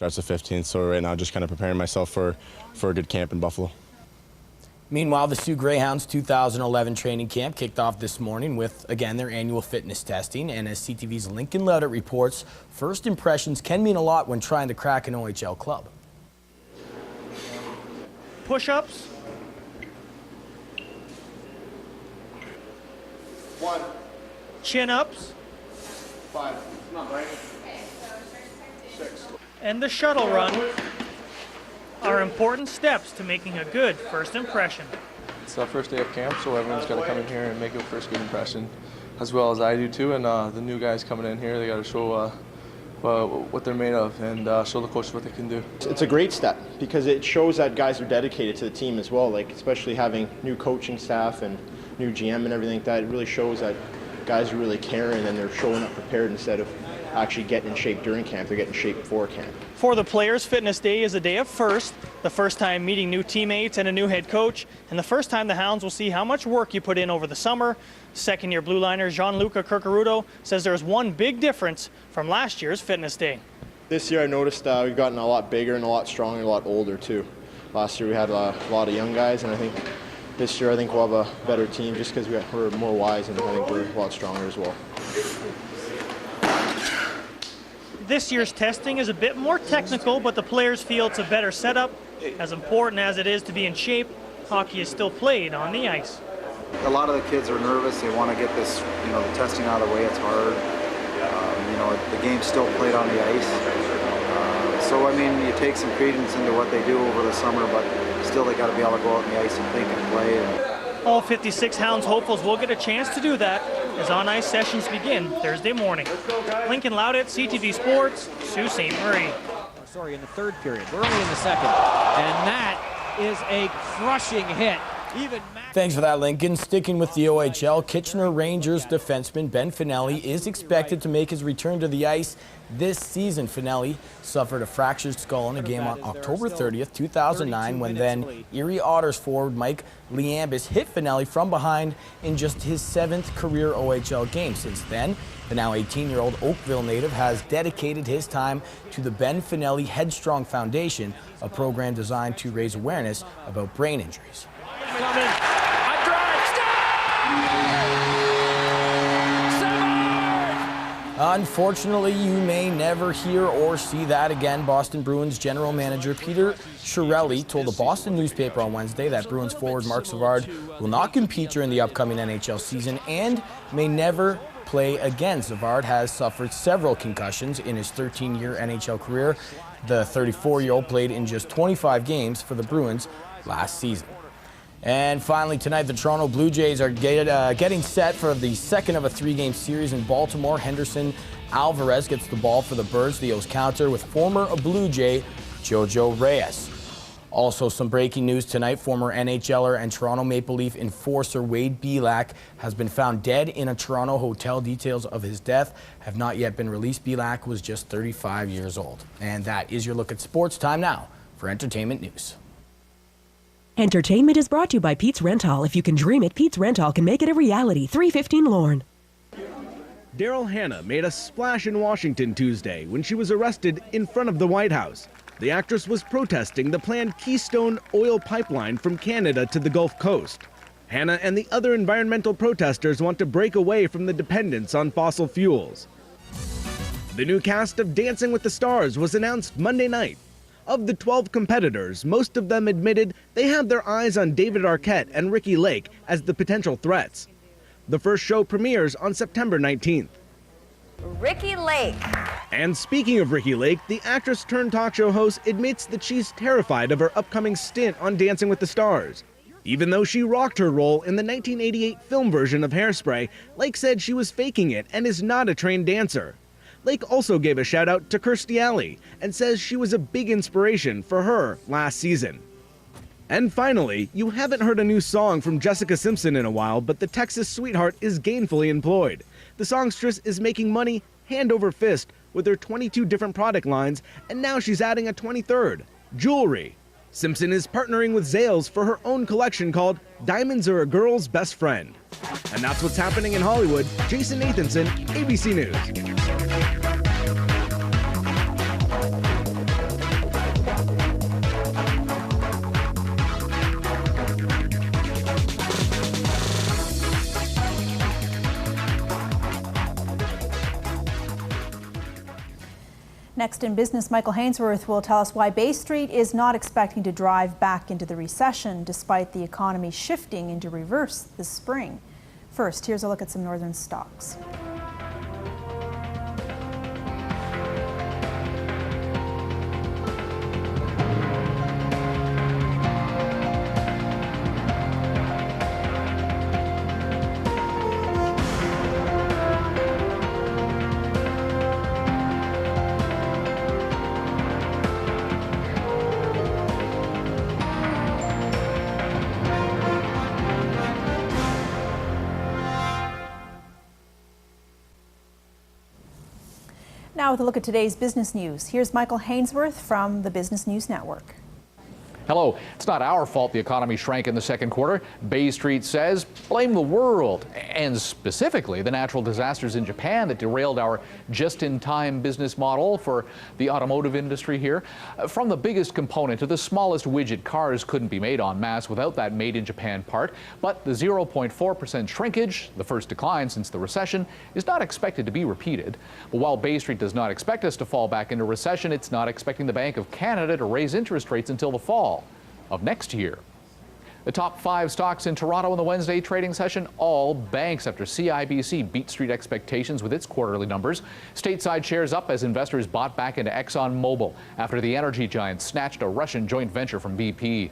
Starts the 15th, so right now just kind of preparing myself for a good camp in Buffalo. Meanwhile, the Sioux Greyhounds 2011 training camp kicked off this morning with, again, their annual fitness testing. And as CTV's Lincoln Loudett reports, first impressions can mean a lot when trying to crack an OHL club. Push-ups. 1. Chin-ups. 5. Come on, Brian. 6. And the shuttle run are important steps to making a good first impression. It's the first day of camp, so everyone's got to come in here and make a first good impression, as well as I do too. And the new guys coming in here, they got to show what they're made of and show the coaches what they can do. It's a great step because it shows that guys are dedicated to the team as well, like especially having new coaching staff and new GM and everything like that. It really shows that guys are really caring and they're showing up prepared instead of actually getting in shape during camp. They're getting in shape before camp. For the players, fitness day is a day of first, the first time meeting new teammates and a new head coach, and the first time the Hounds will see how much work you put in over the summer. Second-year blue liner Gianluca Curcarudo says there's one big difference from last year's fitness day. This year I noticed we've gotten a lot bigger and a lot stronger and a lot older too. Last year we had a lot of young guys, and I think this year we'll have a better team just because we're more wise and I think we're a lot stronger as well. This year's testing is a bit more technical, but the players feel it's a better setup. As important as it is to be in shape, hockey is still played on the ice. A lot of the kids are nervous. They want to get this, the testing out of the way. It's hard. The game's still played on the ice. So, you take some credence into what they do over the summer, but still they got to be able to go out on the ice and think and play. All 56 Hounds hopefuls will get a chance to do that as on-ice sessions begin Thursday morning. Lincoln Loudett, CTV Sports, Sault Ste. Marie. Sorry, in the third period. We're only in the second. And that is a crushing hit. Thanks for that, Lincoln. Sticking with the OHL, Kitchener Rangers defenseman Ben Finelli is expected to make his return to the ice this season. Finelli suffered a fractured skull in a game on October 30th, 2009, when then Erie Otters forward Mike Liambis hit Finelli from behind in just his 7th career OHL game. Since then, the now 18-year-old Oakville native has dedicated his time to the Ben Finelli Headstrong Foundation, a program designed to raise awareness about brain injuries. Unfortunately, you may never hear or see that again. Boston Bruins general manager Peter Chiarelli told the Boston newspaper on Wednesday that Bruins forward Marc Savard will not compete during the upcoming NHL season and may never play again. Savard has suffered several concussions in his 13-year NHL career. The 34-year-old played in just 25 games for the Bruins last season. And finally tonight, the Toronto Blue Jays are getting set for the second of a 3-game series in Baltimore. Henderson Alvarez gets the ball for the Birds. The O's counter with former Blue Jay Jojo Reyes. Also, some breaking news tonight. Former NHLer and Toronto Maple Leaf enforcer Wade Belak has been found dead in a Toronto hotel. Details of his death have not yet been released. Belak was just 35 years old. And that is your look at sports. Time now for entertainment news. Entertainment is brought to you by Pete's Rental. If you can dream it, Pete's Rental can make it a reality. 315 Lorne. Daryl Hannah made a splash in Washington Tuesday when she was arrested in front of the White House. The actress was protesting the planned Keystone oil pipeline from Canada to the Gulf Coast. Hannah and the other environmental protesters want to break away from the dependence on fossil fuels. The new cast of Dancing with the Stars was announced Monday night. Of the 12 competitors, most of them admitted they had their eyes on David Arquette and Ricky Lake as the potential threats. The first show premieres on September 19th. Ricky Lake. And speaking of Ricky Lake, the actress turned talk show host admits that she's terrified of her upcoming stint on Dancing with the Stars. Even though she rocked her role in the 1988 film version of Hairspray, Lake said she was faking it and is not a trained dancer. Lake also gave a shout out to Kirstie Alley and says she was a big inspiration for her last season. And finally, you haven't heard a new song from Jessica Simpson in a while, but the Texas sweetheart is gainfully employed. The songstress is making money hand over fist with her 22 different product lines, and now she's adding a 23rd, jewelry. Simpson is partnering with Zales for her own collection called Diamonds Are a Girl's Best Friend. And that's what's happening in Hollywood. Jason Nathanson, ABC News. Next in business, Michael Hainsworth will tell us why Bay Street is not expecting to drive back into the recession despite the economy shifting into reverse this spring. First, here's a look at some northern stocks. Now with a look at today's business news, here's Michael Hainsworth from the Business News Network. Hello. It's not our fault the economy shrank in the second quarter. Bay Street says blame the world, and specifically the natural disasters in Japan that derailed our just-in-time business model for the automotive industry here. From the biggest component to the smallest widget, cars couldn't be made en masse without that made-in-Japan part. But the 0.4% shrinkage, the first decline since the recession, is not expected to be repeated. But while Bay Street does not expect us to fall back into recession, it's not expecting the Bank of Canada to raise interest rates until the fall of next year. The top 5 stocks in Toronto in the Wednesday trading session, all banks after CIBC beat street expectations with its quarterly numbers. Stateside shares up as investors bought back into ExxonMobil after the energy giant snatched a Russian joint venture from BP.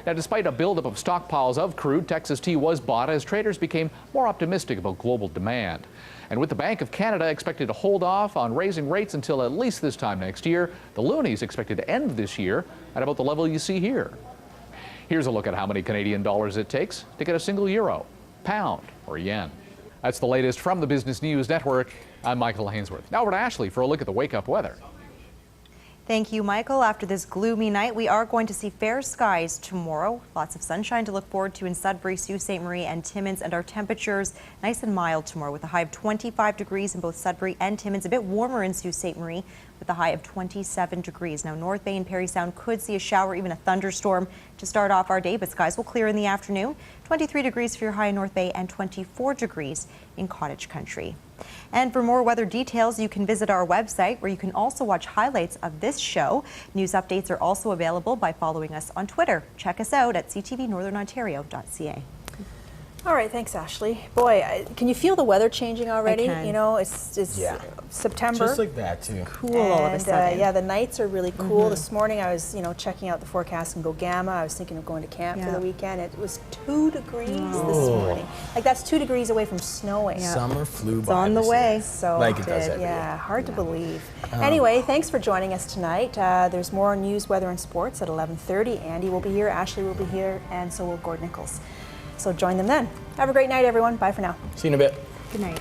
Now, despite a buildup of stockpiles of crude, Texas tea was bought as traders became more optimistic about global demand. And with the Bank of Canada expected to hold off on raising rates until at least this time next year, the loonies expected to end this year at about the level you see here. Here's a look at how many Canadian dollars it takes to get a single euro, pound, or yen. That's the latest from the Business News Network. I'm Michael Hainsworth. Now over to Ashley for a look at the wake-up weather. Thank you, Michael. After this gloomy night, we are going to see fair skies tomorrow. Lots of sunshine to look forward to in Sudbury, Sault Ste. Marie, and Timmins. And our temperatures nice and mild tomorrow with a high of 25 degrees in both Sudbury and Timmins. A bit warmer in Sault Ste. Marie with a high of 27 degrees. Now, North Bay and Parry Sound could see a shower, even a thunderstorm to start off our day, but skies will clear in the afternoon. 23 degrees for your high in North Bay and 24 degrees in Cottage Country. And for more weather details, you can visit our website where you can also watch highlights of this show. News updates are also available by following us on Twitter. Check us out at ctvnorthernontario.ca. All right, thanks, Ashley. Boy, can you feel the weather changing already? I can. You know, it's September. Just like that, too. Cool all of a sudden. Yeah, the nights are really cool. This morning I was, checking out the forecast in Gogama. I was thinking of going to camp for the weekend. It was 2 degrees this morning. Like, that's 2 degrees away from snowing. Yeah. Summer flew by. It's on the way. So like it does every yeah, year. hard to believe. Anyway, thanks for joining us tonight. There's more news, weather, and sports at 11:30. Andy will be here, Ashley will be here, and so will Gord Nichols. So join them then. Have a great night, everyone. Bye for now. See you in a bit. Good night.